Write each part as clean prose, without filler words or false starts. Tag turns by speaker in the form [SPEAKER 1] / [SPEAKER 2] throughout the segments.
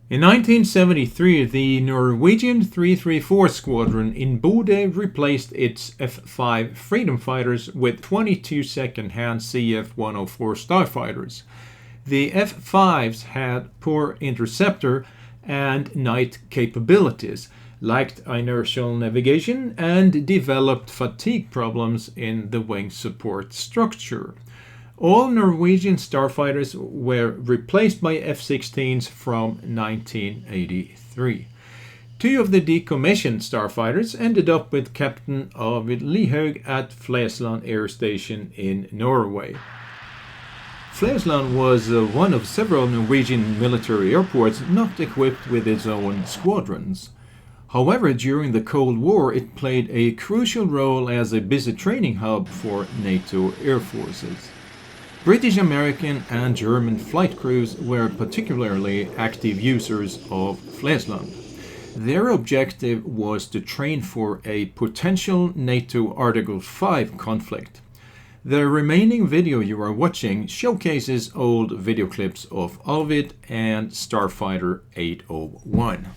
[SPEAKER 1] In 1973, the Norwegian 334 Squadron in Bodø replaced its F-5 Freedom Fighters with 22-second hand CF-104 Starfighters. The F-5s had poor interceptor and night capabilities, lacked inertial navigation, and developed fatigue problems in the wing support structure. All Norwegian starfighters were replaced by F-16s from 1983. Two of the decommissioned starfighters ended up with Captain Arvid at Flesland Air Station in Norway. Flesland was one of several Norwegian military airports not equipped with its own squadrons. However, during the Cold War, it played a crucial role as a busy training hub for NATO air forces. British, American, and German flight crews were particularly active users of Flesland. Their objective was to train for a potential NATO Article 5 conflict. The remaining video you are watching showcases old video clips of Arvid and Starfighter 801.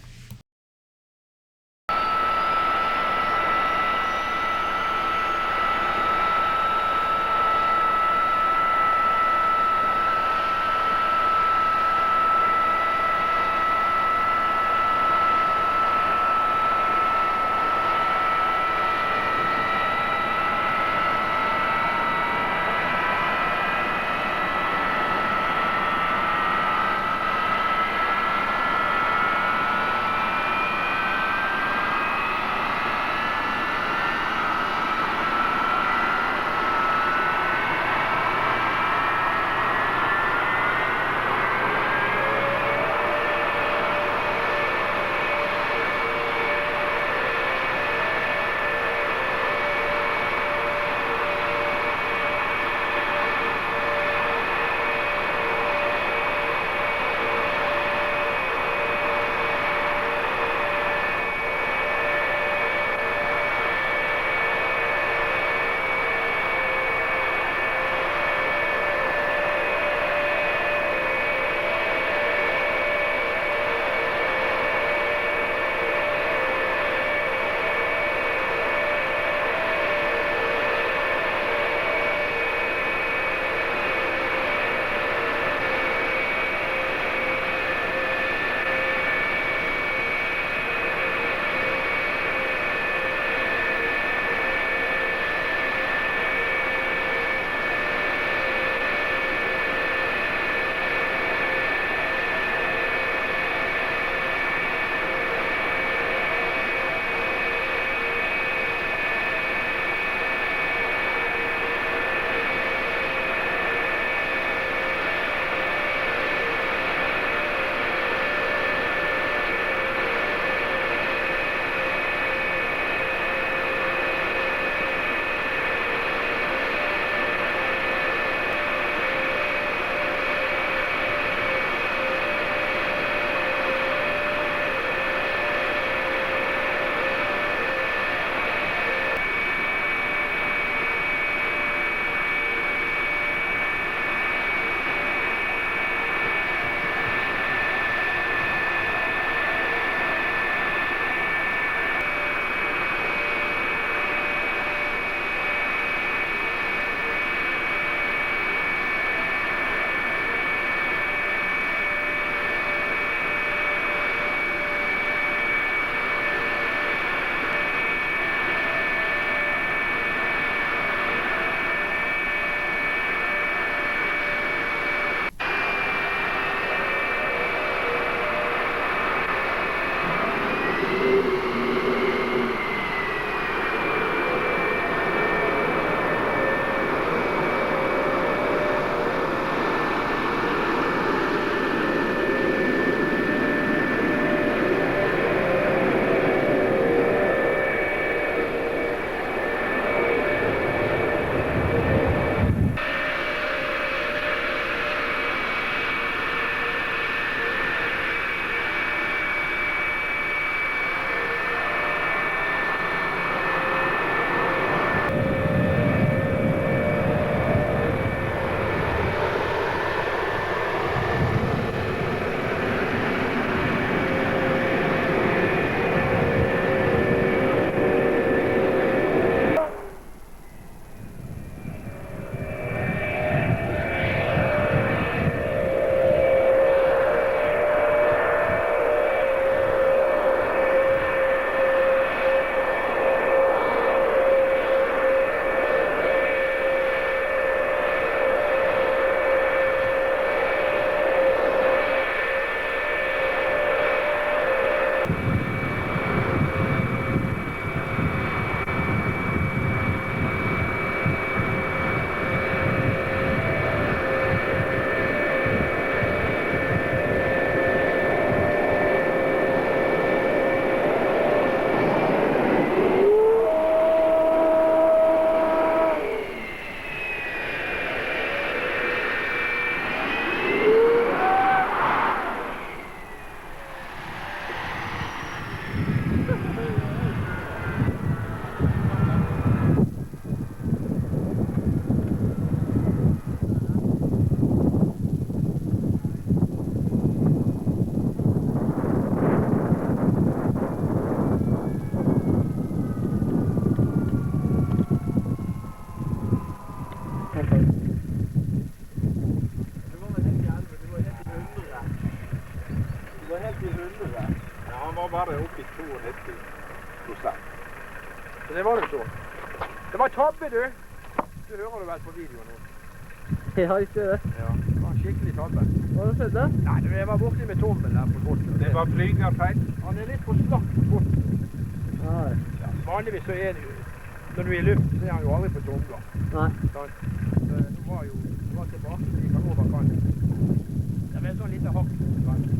[SPEAKER 2] nulle der. Ja, han var bare oppe i 92%.
[SPEAKER 3] Så det var det så. Det var tabbe, du. Du hører du vel på videoen nå.
[SPEAKER 4] Ja, ikke det.
[SPEAKER 3] Ja, det var en skikkelig tabbe.
[SPEAKER 4] Hva har du sett det?
[SPEAKER 3] Nei, jeg var borte med tommel der på båten.
[SPEAKER 2] Det var flygerfeil.
[SPEAKER 3] Han er litt for slakt båten.
[SPEAKER 4] Nei.
[SPEAKER 3] Ja, vanligvis så er det jo, når du er i luft, så er han jo aldri på tomler.
[SPEAKER 4] Nei.
[SPEAKER 3] Sant? Så det var tilbake, så gikk han over kanten. Det var sånn lite hakk. Sant?